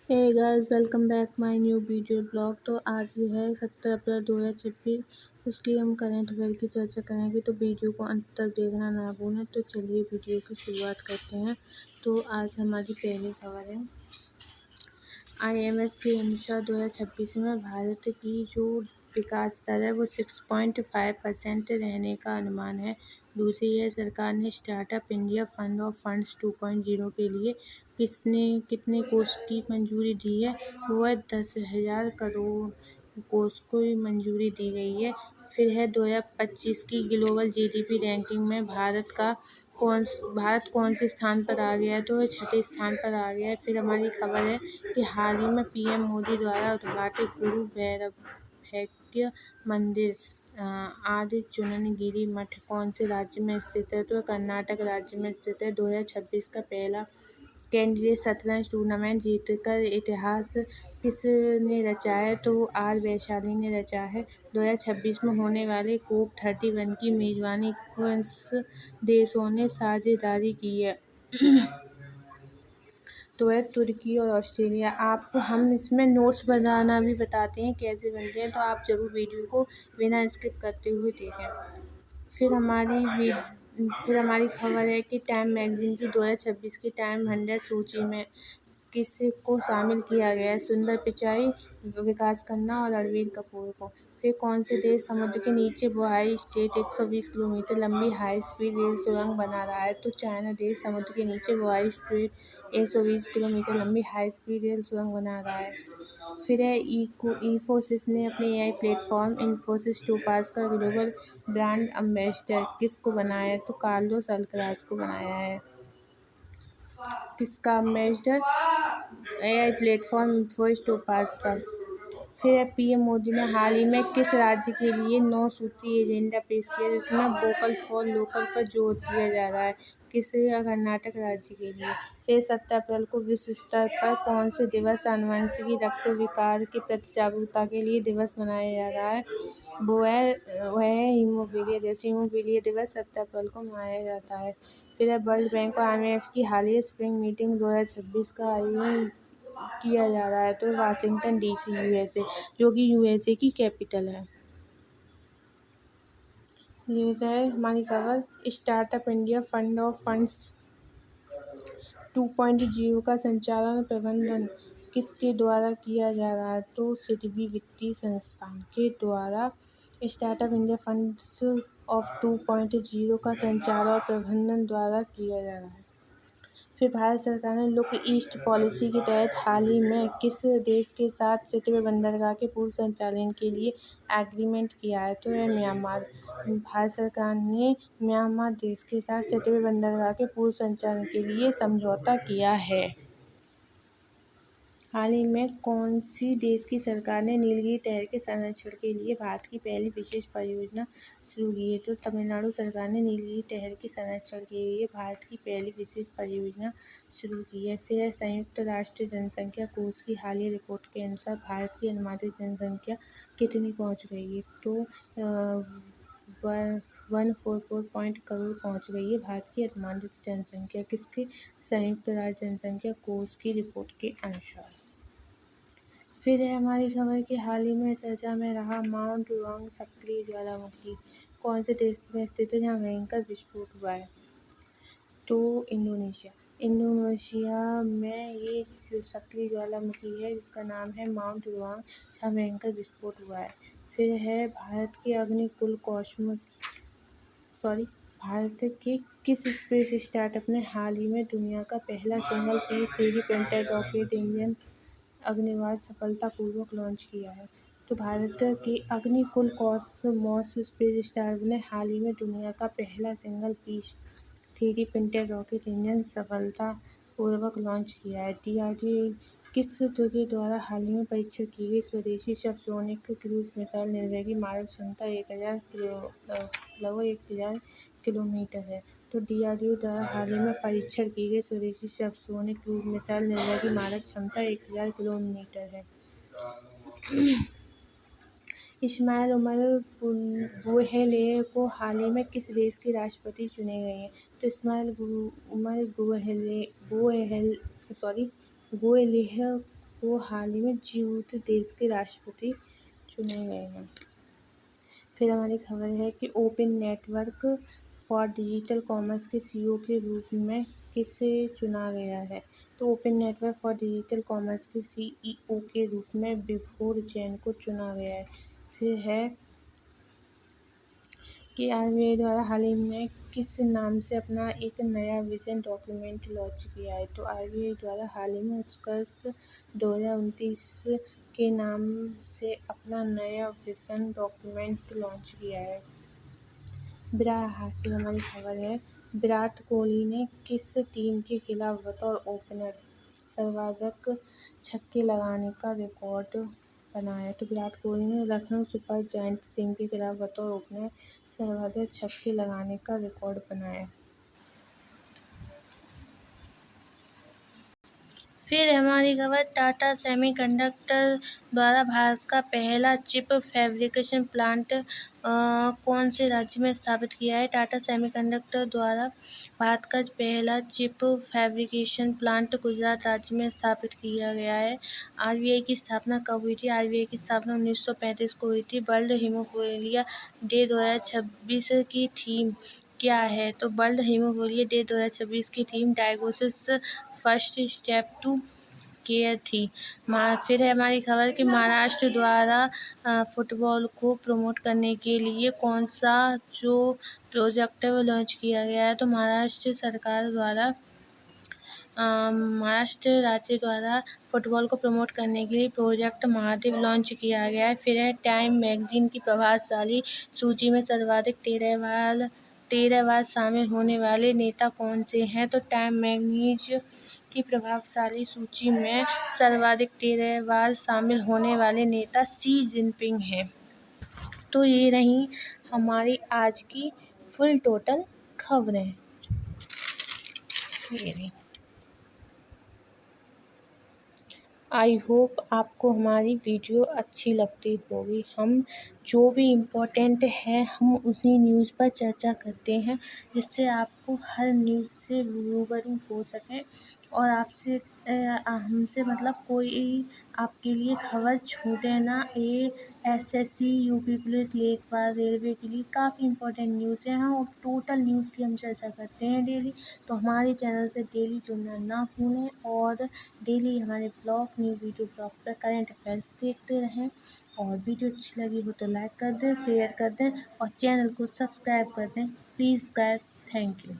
Hey guys, welcome back my new video blog. तो आज है 17 अप्रैल 2026। उसकी हम करंट अफेयर की चर्चा करेंगे, तो वीडियो को अंत तक देखना ना भूलें। तो चलिए वीडियो की शुरुआत करते हैं। तो आज हमारी पहली खबर है, IMF के अनुसार 2026 में भारत की जो विकास दर है वो 6.5% रहने का अनुमान है। दूसरी है, सरकार ने स्टार्टअप इंडिया फंड और फंड्स 2.0 के लिए कितने कोष की मंजूरी दी है, वो है 10,000 करोड़ कोष को मंजूरी दी गई है। फिर है 2025 की ग्लोबल GDP रैंकिंग में भारत कौन से स्थान पर आ गया है, तो वह 6ठे स्थान पर आ गया है। फिर हमारी खबर है कि हाल ही में PM मोदी द्वारा उद्घाटित गुरु भैरवैक्य मंदिर आदि चुननगिरी मठ कौन से राज्य में स्थित है, तो कर्नाटक राज्य में स्थित है। 2026 का पहला केंद्रीय शतरंज टूर्नामेंट जीतकर इतिहास किसने रचा है, तो आर वैशाली ने रचा है। 2026 में होने वाले COP31 की मेजबानी किस देशों ने साझेदारी की है, तो है तुर्की और ऑस्ट्रेलिया। हम इसमें नोट्स बनाना भी बताते हैं कैसे बनते हैं, तो आप ज़रूर वीडियो को बिना स्किप करते हुए देखें। फिर हमारी खबर है कि टाइम मैगजीन की 2026 की टाइम 100 सूची में किसको शामिल किया गया है, सुंदर पिचाई, विकास खन्ना और रणबीर कपूर को। फिर कौन से देश समुद्र के नीचे बोआई स्ट्रेट 120 किलोमीटर लंबी हाई स्पीड रेल सुरंग बना रहा है, तो चाइना देश समुद्र के नीचे बोआई स्ट्रेट 120 किलोमीटर लंबी हाई स्पीड रेल सुरंग बना रहा है। फिर है इंफोसिस ने अपने AI प्लेटफॉर्म इन्फोसिस टोपाज का ग्लोबल ब्रांड एम्बेसडर किसको बनाया है, तो कार्लोस अल्कराज को बनाया है। किसका ambassador? AI platform Infosys topaz का। फिर है PM मोदी ने हाल ही में किस राज्य के लिए 9 सूत्रीय एजेंडा पेश किया, जिसमें वोकल फॉर लोकल पर जोर दिया जा रहा है, कर्नाटक राज्य के लिए। फिर 17 अप्रैल को विश्व स्तर पर कौन से दिवस आनुवंशिक रक्त विकार के प्रति जागरूकता के लिए दिवस मनाया जा रहा है, वो है हीमोफीलिया दिवस। हीमोफीलिया दिवस 17 अप्रैल को मनाया जाता है। फिर है वर्ल्ड बैंक और IMF की हालिया स्प्रिंग मीटिंग 2026 का आयोजन किया जा रहा है, तो वाशिंगटन DC USA, जो कि USA की कैपिटल है। ये है हमारी खबर, स्टार्टअप इंडिया फंड और फंड्स 2.0 का संचालन और प्रबंधन किसके द्वारा किया जा रहा है, तो सिडबी वित्तीय संस्थान के द्वारा स्टार्टअप इंडिया फंड्स ऑफ 2.0 का संचालन और प्रबंधन द्वारा किया जा रहा है। फिर भारत सरकार ने लुक ईस्ट पॉलिसी के तहत हाल ही में किस देश के साथ सितवे बंदरगाह के पूर्व संचालन के लिए एग्रीमेंट किया है, तो यह म्यांमार। भारत सरकार ने म्यांमार देश के साथ सितवे बंदरगाह के पूर्व संचालन के लिए समझौता किया है। हाल ही में कौन सी देश की सरकार ने नीलगिरी तहर के संरक्षण के लिए भारत की पहली विशेष परियोजना शुरू की है, तो तमिलनाडु सरकार ने नीलगिरी तहर के संरक्षण के लिए भारत की पहली विशेष परियोजना शुरू की है। फिर है संयुक्त राष्ट्र जनसंख्या कोष की हालिया रिपोर्ट के अनुसार भारत की अनुमानित जनसंख्या कितनी पहुँच गई है, तो 144 करोड़ पहुँच गई है भारत की अनुमानित जनसंख्या, किसके? संयुक्त राष्ट्र जनसंख्या कोष की रिपोर्ट के अनुसार। फिर है हमारी खबर कि हाल ही में चर्चा में रहा माउंट रुआंग सक्रिय ज्वालामुखी कौन से देश में स्थित है, जहाँ भयंकर विस्फोट हुआ है, तो इंडोनेशिया में ये जो सक्रिय ज्वालामुखी है जिसका नाम है माउंट रुआंग, जहाँ भयंकर विस्फोट हुआ है। फिर है भारत के किस स्पेस स्टार्टअप ने हाल ही में दुनिया का पहला single piece 3D printed rocket engine Agnibaan सफलतापूर्वक लॉन्च किया है, तो भारत के अग्निकुल कॉसमॉस स्पेस स्टार्टअप ने हाल ही में दुनिया का पहला single piece 3D printed rocket engine सफलतापूर्वक लॉन्च किया है। DRDO किस के द्वारा हाल ही में परीक्षण की गई स्वदेशी सबसोनिक क्रूज मिसाइल निर्भय की मारक क्षमता लगभग 1000 किलोमीटर है, तो DRDO द्वारा हाल ही में परीक्षण की गई स्वदेशी सबसोनिक क्रूज मिसाइल निर्भय की मारक क्षमता 1000 किलोमीटर है। इस्माइल उमर गुएलेह को हाल ही में किस देश के राष्ट्रपति चुने गए हैं, तो इस्माइल उमर गुएलेह को हाल ही में जिबूती देश के राष्ट्रपति चुने गए हैं। फिर हमारी खबर है कि open network for digital commerce के सीईओ के रूप में किसे चुना गया है। तो open network for digital commerce के सीईओ के रूप में विभोर जैन को चुना गया है। फिर है कि आरबीआई द्वारा हाल ही में किस नाम से अपना एक नया विजन डॉक्यूमेंट लॉन्च किया है। तो आरबीआई द्वारा हाल ही में उत्कर्ष 2029 के नाम से अपना नया विजन डॉक्यूमेंट लॉन्च किया है। फिर हमारी खबर है विराट कोहली ने किस टीम के खिलाफ बतौर ओपनर सर्वाधिक छक्के लगाने का रिकॉर्ड बनाया। तो विराट कोहली ने लखनऊ सुपर जायंट्स टीम के खिलाफ बतौर ओपनर सर्वाधिक छक्के लगाने का रिकॉर्ड बनाया। फिर हमारी खबर टाटा सेमीकंडक्टर द्वारा भारत का पहला चिप फैब्रिकेशन प्लांट कौन से राज्य में स्थापित किया है। टाटा सेमीकंडक्टर द्वारा भारत का पहला चिप फैब्रिकेशन प्लांट गुजरात राज्य में स्थापित किया गया है। आरबीआई की स्थापना कब हुई थी। आरबीआई की स्थापना 1935 को हुई थी। वर्ल्ड हीमोफिलिया डे 2026 की थीम क्या है। तो वर्ल्ड हीमोफिलिया डे 2026 की theme diagnosis first step to care थी। फिर है हमारी खबर कि महाराष्ट्र द्वारा फुटबॉल को प्रमोट करने के लिए कौन सा जो प्रोजेक्ट है वो लॉन्च किया गया है। तो महाराष्ट्र सरकार द्वारा महाराष्ट्र राज्य द्वारा फुटबॉल को प्रमोट करने के लिए प्रोजेक्ट महादेव लॉन्च किया गया है। फिर है टाइम मैगजीन की प्रभावशाली सूची में सर्वाधिक 13 बार शामिल होने वाले नेता कौन से हैं। तो टाइम मैगजीन की प्रभावशाली सूची में सर्वाधिक 13 बार शामिल होने वाले नेता शी जिनपिंग हैं। तो ये रही हमारी आज की फुल टोटल खबरें। ये रही। आई होप आपको हमारी वीडियो अच्छी लगती होगी। हम जो भी इम्पोर्टेंट है हम उसी न्यूज़ पर चर्चा करते हैं जिससे आपको हर न्यूज़ से रूबरू हो सके और आपसे हमसे मतलब कोई आपके लिए खबर छूटे ना। एसएससी, यूपी पुलिस, लेखपाल, रेलवे के लिए काफ़ी इम्पोर्टेंट न्यूज़ है। हम टोटल न्यूज़ की हम चर्चा करते हैं डेली। तो हमारे चैनल से डेली जुड़ना ना भूलें और डेली हमारे ब्लॉग न्यू वीडियो ब्लॉग पर करंट अफेयर्स देखते रहें। और वीडियो अच्छी लगी हो तो लाइक कर दें, शेयर कर दें और चैनल को सब्सक्राइब कर दें। Please guys, thank you.